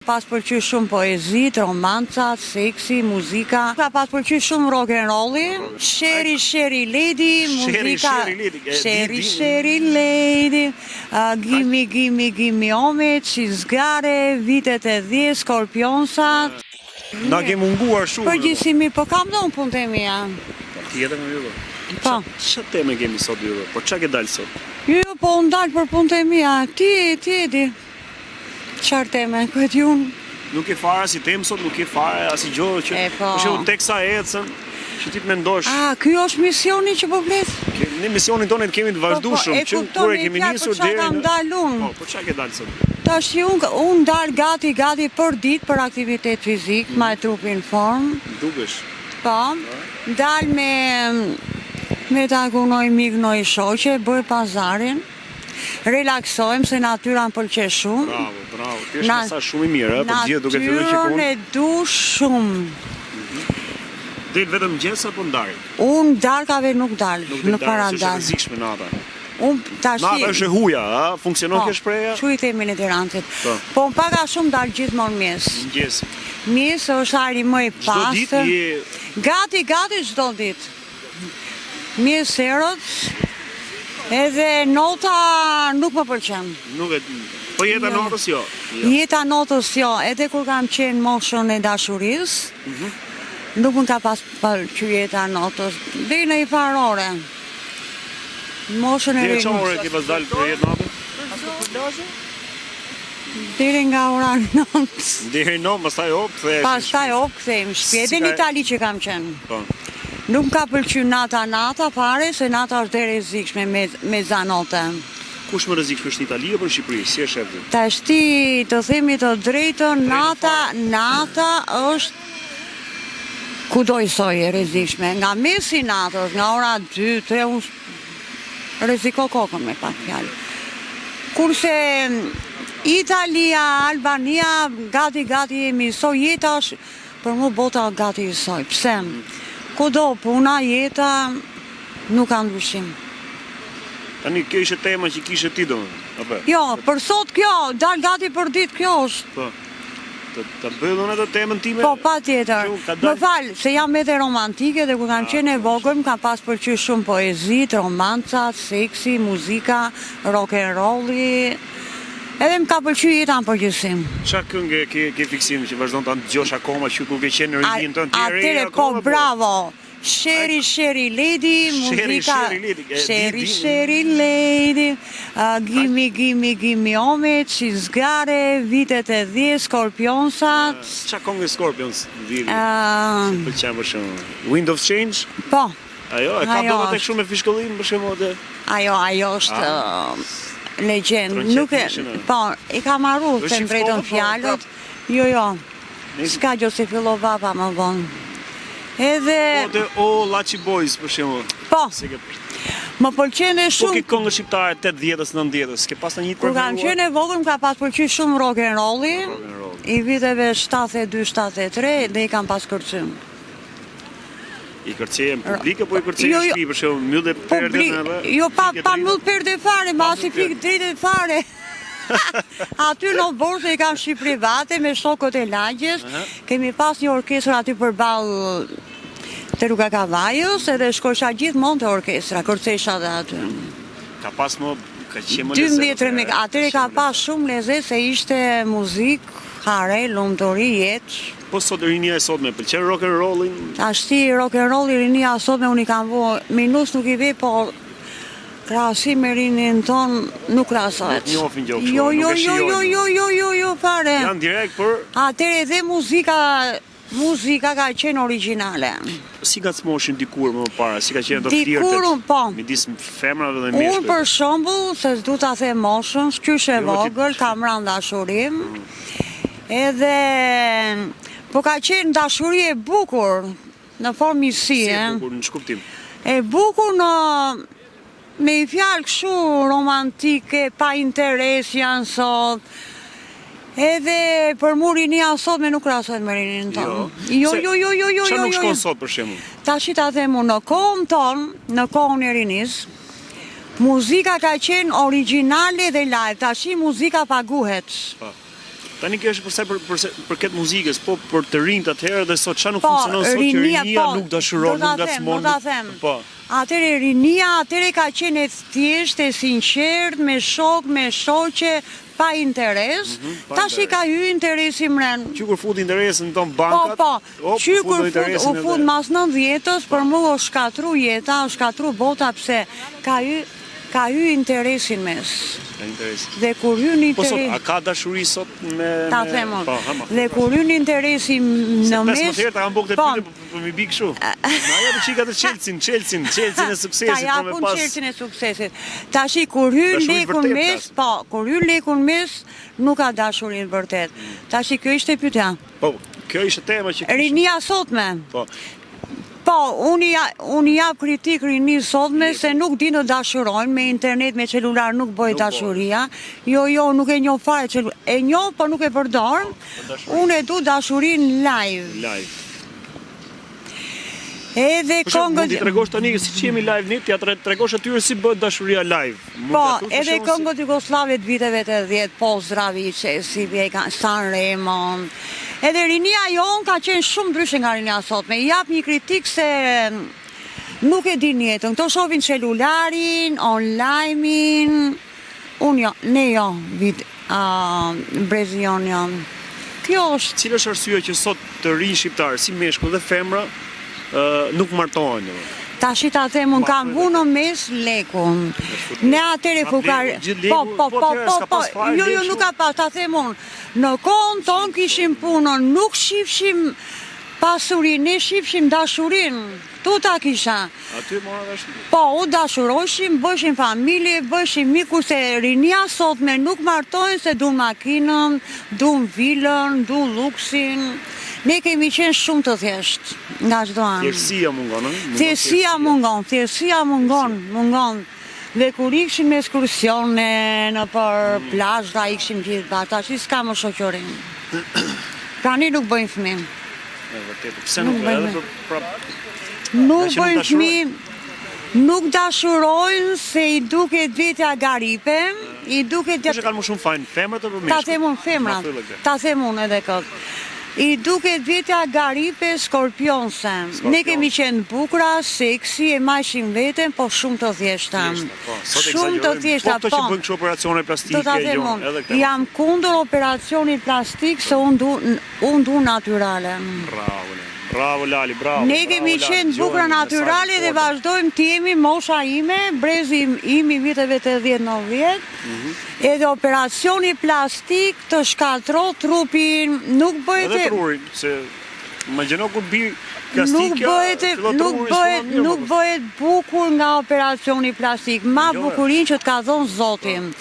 Pas pëlqy shumë poezit, romancat, seksi, muzika. Ka pas pëlqy shumë rock and rolli, Sherry Lady, muzika Sherry Lady, Gimme Homage, She's Got It, vitet e 10, Scorpionsat. Na ke munguar shumë. Përgjithsimi, po kam dhe unë punë të mija. Tjetër më ju. Po. Ç'a teme kemi sot ju? Po ç'a ke dalë sot? Jo, po unë dalë për punë të mija. Ti e di. Qarë teme, këtë unë? Nuk e fare si temë sot, nuk e fare as i gjorë që shumë teksa ecën, që ti të mendosh. Ky është misioni që po vlet? Ne misionin tonë kemi të vazhdueshëm, që kur e kemi nisur deri. Po kam dalë unë. Po ç'a ke dalë sot? Tash unë dalë gati për ditë për aktivitet fizik, ma e trupin formë. Dukesh. Po, dalë me ta kunoj mik noj shoqe, bëj pazarin. Relaksojmë se natyra më pëlqen shumë. Bravo. Kjo është mesazh shumë i mirë, për gjithë duke filluar që natyrën e du shumë. Del vetëm mëngjes apo ndarë? Unë darkave nuk dal, në para dalë. Është rrezikshme nata. Nata është e huja, a? Funksionon kjo shpreha? Çu i themi në Tiranët. Po unë paga shumë dal gjithmonë mëngjes. Mëngjes. Mëngjes është ari më i pastër. Gati çdo ditë. Mëngjes herët. Edhe nota nuk më pëlqen. Po jeta notës jo? Jeta notës jo, edhe kur kam qenë moshën e dashurisë, nuk më ka pas pëlqyer jeta notës, deri në i farore. Moshën e rinë. Deri çfarë ore ke pas dalë për jetë natën? Deri nga ora 9. Deri 9, pastaj hop kthehemi në shtëpi, edhe në Itali që kam qenë. Po. Nuk më ka pëlqyer nata fare, se nata është e rrezikshme me zanote. Kush më rrezikshme është në Itali apo në Shqipëri? Si e shef ti? Tash ti të themi të drejtën, nata është kudo i soj e rrezikshme. Nga mesi natës, nga ora 2-3 unë rreziko kokën me pak fjalë. Kurse Italia, Albania, gati jemi soj, jeta është për mu bota gati i soj. Pse? Kudo puna, jeta, nuk ka ndryshim. Tani kjo ishte tema që kishe ti domun? Jo, për sot kjo, dal gati për ditë kjo është. Po, të bëllon edhe temën time? Po, pa tjetër. Më falë, se jam edhe romantike dhe ku kam qenë e vogël, më kam pas pëlqyer shumë poezit, romancat, seksi, muzika, rock and rolli. Edhe më ka pëlqyer jeta në përgjithësim. Çfarë këngë ke fiksim që vazhdon ta dëgjosh akoma që kur ke qenë në rinjin tënd ti re? Atëre po, bravo. Sherry Lady, muzika Sherry Lady, Gimme Homage, She's Got It, vitet e 10, Scorpionsat. Çfarë këngë Scorpions vini? Pëlqen për shembull. Wind of Change? Po. Ajo, e ka dhënë tek shumë me fishkollim për shembull. Ajo është legjend. Nuk e, po, i ka marrë të drejtën fjalët. Jo. S'ka gjë se fillova pa më vonë. Edhe... Laci Boys, për shembull. Po, më pëlqen e shumë... Po ke këngë shqiptare 80-s, 90-s, ke pas një Kur kam qenë e vogël, më ka pas pëlqyer shumë rock and rolli, i viteve 72-73, dhe i kam pas kërcym. I kërcejem publike, po i kërcejem shtëpi, për shembull, mbyllë perdet edhe... Jo, pa mbyll perde fare, ma si fik drejtet fare. Aty në Borse i kam shqip private me shokët e lagjes, kemi pas një orkestër aty përballë te Rruga Kavajës, edhe shkosha gjithmonë te orkestra, kërcesha dhe aty. Ka pas ka qenë më lezet. 12 atëre ka pas shumë lezet se ishte muzikë, hare, lumturi, jetë. Po sot rinia e sotme, pëlqen rock and rollin? Ashti rock and rolli rinia e sotme unë i kam vënë, minus nuk i ve, po krahasim me rinin ton nuk krahasohet. Nuk njohin gjë kështu. Jo, fare. Janë direkt për... Atëre dhe muzika ka qenë origjinale. Si ka smoshin dikur më parë, si ka qenë do flirtet? Dikur, po. Midis femrave dhe meshkujve. Unë për shembull, se s'du ta them moshën, qysh e vogël, kam rënë dashurim. Edhe po ka qenë dashuri e bukur në formë misie. Si e bukur në ç'kuptim? E bukur në me i fjalë kështu romantike, pa interes janë sot. Edhe për mu rinia sot me nuk krahasohet me rinin tonë. Jo. Çfarë nuk shkon sot për shembull? Tash ta them unë, në kohën tonë, në kohën e rinis, muzika ka qenë origjinale dhe live. Tash muzika paguhet. Tani kjo është përket muzikës, po për të rinjt atëherë dhe sot çfarë nuk funksionon sot që rinia nuk dashuron, nuk ngacmon. Po. Atëre rinia, atëre ka qenë e thjeshtë, e sinqert, me shok, me shoqe, pa interes. Tash I ka hyrë interesi mren. Që kur fut interesin ton bankat. Që kur u fut mas 90-s, për mua u shkatru jeta, u shkatru bota pse ka hyrë interesin mes. Dhe kur hyn interesi... Po sot, a ka dashuri sot me... Ta themon. Dhe kur hyn interesi në mes... 15 herë ta kam bukë të pyte për mi bik shu. Na ja të qika të Chelsea e suksesit. Ta japun Chelsea e suksesit. Tashi kur hyn lekun mes, kur hyn lekun mes, nuk ka dashurin vërtet. Tashi kjo ishte pyetja. Po, kjo ishte tema që... Rinia sotme. Po, unë jap kritik rini sotme se nuk di në dashurojnë, me internet, me celular nuk bëjt dashuria. Jo, nuk e njoh fare, e njoh, po nuk e përdor. Unë e du dashurin live. Edhe këngët... Mund t'i tregosh tani, si që jemi live një, t'ja tregosh atyre si bëhet dashuria live. Po, edhe këngët Jugoslave të viteve të 10, po Zdravice, si Vjeka, San Remo. Edhe rinia jon ka qenë shumë ndryshe nga rinia sotme. I jap një kritik se nuk e din jetën. Këto shohin celularin, online-in. Ne jo, Brezion jam. Kjo është... Cilë është arsye që sot të rinj shqiptarë, si meshkull dhe femra, nuk martohen? Tashi ta them, unë kam vu në mes lekun. Ne atere ku ka... Jo, nuk ka pas, ta them unë. Në kohën tonë kishim punën, nuk shifshim pasurin, ne shifshim dashurin. Tu ta kisha. Aty mora dashurin. Po, u dashuroshim, bëshim familje, bëshim miku, se rinia sotme nuk martojnë se du makinën, du vilën, du luksin. Ne kemi qenë shumë të thjesht, nga çdo anë. Thjeshtësia mungon, Thjeshtësia mungon. Dhe kur ikshim me ekskursione në për plazha, ikshim gjithë bata, që s'ka më shoqërim. Tani nuk bëjnë fëmijë. Pse nuk bëjnë? Nuk bëjnë fëmijë, nuk dashurojnë se I duket vetja garipe, I duket... Kushe kanë më shumë fajnë, femrat apo meshkujt? Ta them unë femrat, ta them unë edhe këtë. I duket vetja garipe skorpionse. Ne kemi qenë bukra, seksi, e majshim veten, po shumë të thjeshta. Shumë të thjeshta, po. Po të që bëjnë kështë operacione plastike, jam kundër operacionit plastik, se unë du natyrale. Bravo Lali, bravo. Ne kemi qenë bukra natyrale dhe vazhdojmë të jemi mosha ime, brezi imi viteve të 10-90, edhe operacioni plastik të shkatro trupin, nuk bëjt... Edhe trurin, se më gjeno kur bi plastikja, nuk bëhet bukur nga operacioni plastik, ma bukurin që t'ka dhonë Zotin.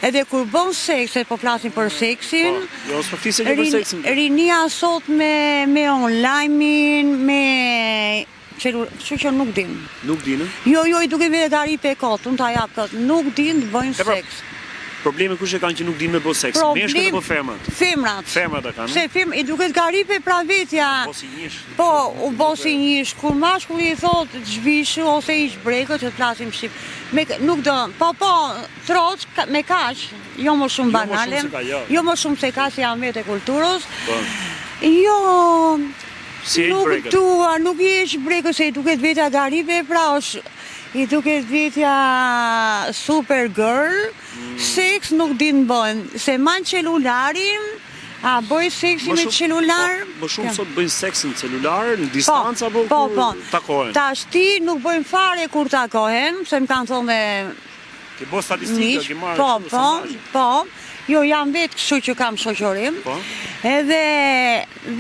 Edhe kur bën seks, po flasim për seksin, rinia sot me online-in, me... Që që nuk din. Nuk din? Jo, I duke vete garipe e kotë, unë ta jap këtë, nuk din të bëjnë seks. Problemi kush e kanë që nuk din me bo seks? Meshkët apo femrat? Femrat. Femrat e kanë? Se I duket garipe pra vetja. Po, u bosi njësh. Kur mashkulli I thot zhvishu ose ish brekët, që të flasim shqip. Nuk do, po, troç, me kaq, jo më shumë banale. Jo më shumë se ka, si jam vete kulturës. Jo... Nuk dua, nuk jesh brekët, se I duket vetja garipe, pra është... I duket vetja super girl, seks nuk din bëjnë, se manë celularin, a bëjë seksi me celular? Më shumë sot bëjnë seksi në celular, në distanca, apo kur takohen? Ta shti nuk bëjnë fare kur takohen, se më kanë thonë dhe... Ke bo statistika, ke marrë shumë sondazhe? Po, jo jam vetë kështu që kam shoqërim, edhe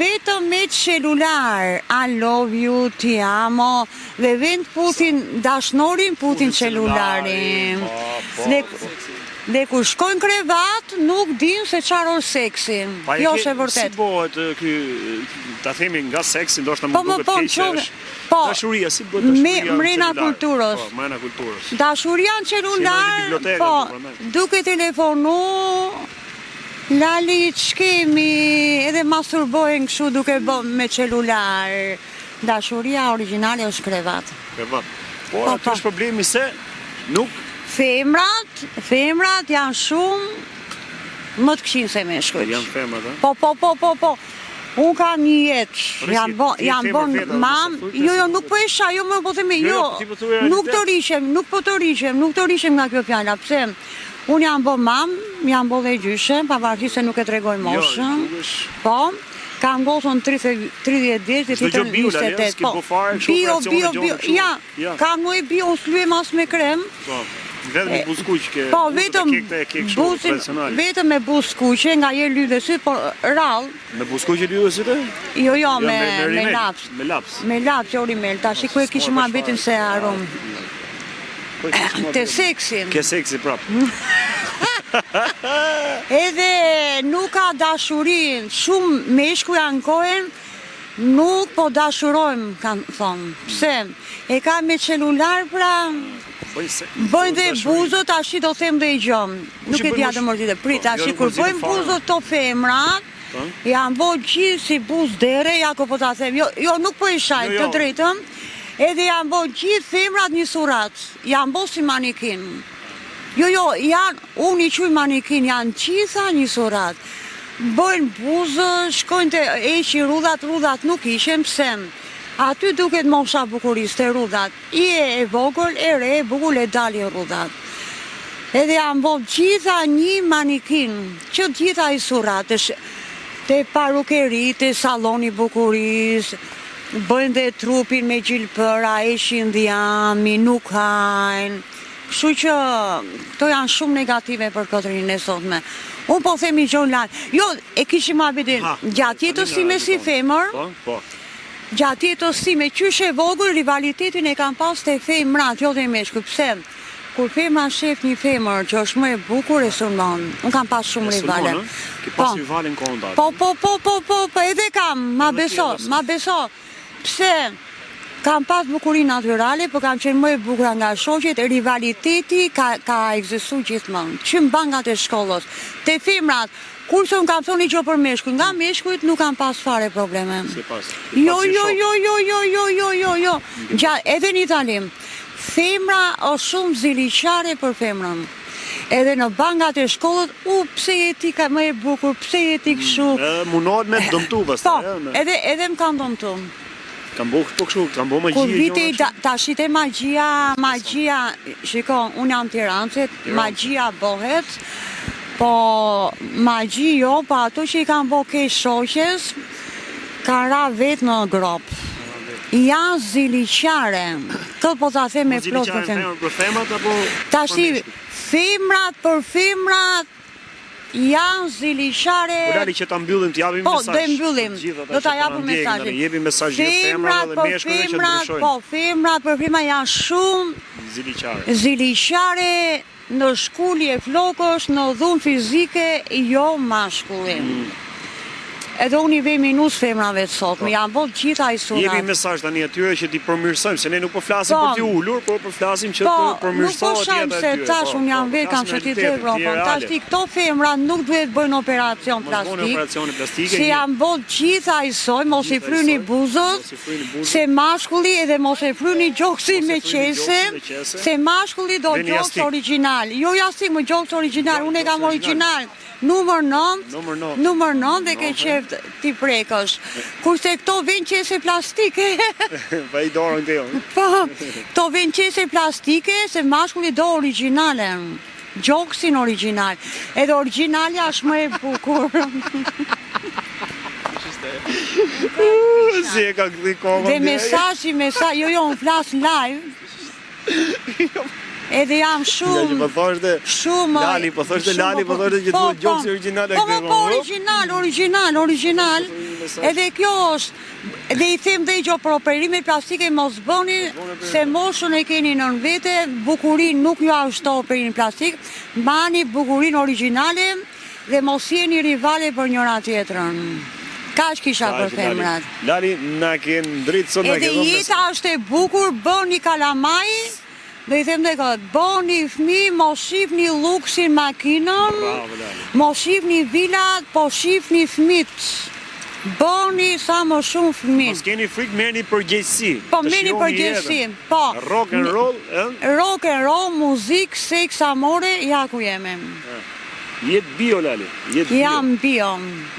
vetëm me celular, I love you, ti amo, dhe vend putin dashnorin, putin celularin. Dhe kur shkojnë krevat, nuk din se qarë orë seksin. Jo është e vërtet. Si bëhet, ta themi nga seksin, do është të më duket keqe, dashuria, si bëhet dashuria mrena kulturës. Mrena kulturës. Dashuria në celular, duke telefonu, Lali ç'kemi, edhe masturbojnë kështu duke me celular. Dashuria origjinale është krevat. Krevat. Po, aty është problemi se nuk... Femrat janë shumë më të këqin se meshkujt. Janë femrat, a? Po. Unë kam një jetë, jam bon mam, jo, nuk po isha, jo më po themi, nuk të rishem nga kjo fjalla, pse? Unë jam bon mam, jam bon dhe gjyshe, pavarësisht se nuk e tregoj moshën, po, kam gosën 30 vjeç dhe titën 28, po, bio, ja, kam në e bio, unë s'lujem as me krem, vetëm me buzkuq ke, po, vetëm me buzkuqe, nga je lydhe syt, po rall. Me buzkuq e lydhe syt? Jo, me laps. Me laps. Me laps, jo rimel, tash ku e kishim habitin se harum. Te seksin. Ke seksi prap. Edhe nuk ka dashurin, shumë meshkuj ankohen, nuk po dashurojmë, kanë thonë. Pse? E ka me celular pra, bëjnë dhe buzët, ashti do them dhe i gjëmë. Nuk e tja të mërzite. Prit, ashti kur bëjnë buzët të femrat, janë bo gjithë si buzë dere, jako po ta them, jo nuk po i shajt të drejtëm, edhe janë bo gjithë femrat një surat, janë bo si manikin. Jo, unë i quj manikin, janë gjitha një surat. Bëjnë buzë, shkojnë të eqi rudhat nuk ishen, pse? Aty duket mosha bukuriste rudhat. I e vogël, e re, bukur e dali rudhat. Edhe janë bo gjitha një manikin, që gjitha i surat, të parukeri, të saloni bukuris, bëjnë dhe trupin me gjilpëra, eshin dhjami, nuk hajnë. Kështu që këto janë shumë negative për këtë rinë e sotme. Unë po themi gjonë lanë. Jo, e kishim habitin, gjatë jetës time si femër, gjatë jetës time qyshe vogël, rivalitetin e kam pas të femrat, jo dhe meshku. Pse? Kur femra shef një femër që është më e bukur e sulmon, unë kam pas shumë rivale. Ke pas rivalin kondat? Po, edhe kam, ma beso. Pse? Kam pas bukurin natyrale, po kam qenë më e bukura nga shoqet, rivaliteti ka egzistu gjithmonë. Që mbangat e shkollës. Te femrat, kurse unë kam thonë një gjë për meshkujt, nga meshkujt nuk kam pas fare probleme. Jo. Edhe një talim. Femra është shumë ziliqare për femrën. Edhe në bangat e shkollët, pse je ti ka më e bukur, pse je ti kështu. Munohet me dëmtu pastaj. Po, edhe më kanë dëmtu. Kam bo këto kështu, kam bo magjia. Kur viti ta shite magjia, shiko, unë jam tirancet, magjia bohet, po magji jo, po ato që i kam bo kej shoqes, ka ra vetë në grop. Janë ziliqare, këtë po ta them me plot për them. Për femrat apo? Ta shti, femrat për femrat, janë ziliqare. Lali që ta mbyllim, t'japim mesazh. Po, do e mbyllim. Do ta japim mesazhin. Jepim mesazh gjithë femrave dhe meshkujve që ndryshojnë. Po, femrat për femrat janë shumë ziliqare në shkullje flokësh, në dhunë fizike, jo mashkulli. Edhe unë i vej minus femrave të sot, me janë bot gjitha i surat. Jepi mesazh tani atyre që t'i përmirësojmë, se ne nuk po flasim për t'i ullur, po flasim që të përmirësohet jetë atyre. Nuk po shajmë se tash unë jam vetë kam që t'i të Evropën, tash t'i këto femra nuk duhet bëjnë operacion plastik, se janë bot gjitha i soj, mos i fryni buzët, se mashkulli edhe mos i fryni gjoksin me qese, se mashkulli do gjoks original. Jo jasik më gjoks original, unë e kam original. Numër 9 dhe ke qef t'i prekësh. Kurse këto vjen qese plastike. Pa i dorën të jo. Po, këto vjen qese plastike se mashkulli do originale. Gjoksin original. Edhe originalja është më e bukur. Si e ka këti komën. Dhe mesazhi, jo, unë flas live. Edhe jam shumë Lali, po thoshte që duhet gjoksi original e këtë. Po, original. Edhe kjo është, edhe i them dhe i gjo për operimet plastike mos bëni, se moshën e keni nën vete, bukurin nuk ju ashto operimin plastik, bani bukurin originale dhe mos jeni rivale për njëra tjetrën. Kaç kisha për femrat. Lali, na kenë dritë sot, na kenë edhe jeta është e bukur, bëni kalamaj. Dhe i them dhe këtë, bëni fmi, mos shifni luksin makinën, mos shifni vilat, po shifni fmit. Bëni sa më shumë fmit. Mos keni frikë, merrni përgjegjësi. Po, merrni përgjegjësi, po. Rock and roll, Rock and roll, muzik, seks, amore, ja ku jemi. Jetë bio, Lali. Jetë bio. Jam bio.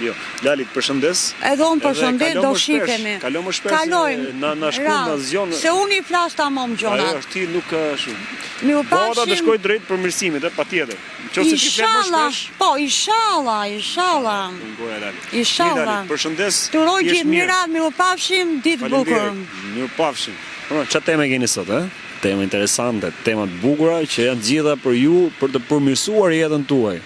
Jo. Lali, të përshëndes. Edhe unë përshëndet, do shikemi. Kalo më shpesh. Na shkruaj na zgjon. Se unë i flas tamam gjonat. Ajo ti nuk shumë. Miu Po ata të pafshim. shkoj drejt përmirësimit, patjetër. Nëse ti flet më shpesh. Po, inshallah. Ngoja, Lali. Inshallah. Lali, përshëndes. Të uroj gjithë mirat, miu pafshim, ditë bukur. Miu pafshim. Çfarë temë keni sot, ë? Temë interesante, tema të bukura që janë të gjitha për ju për të përmirësuar jetën tuaj.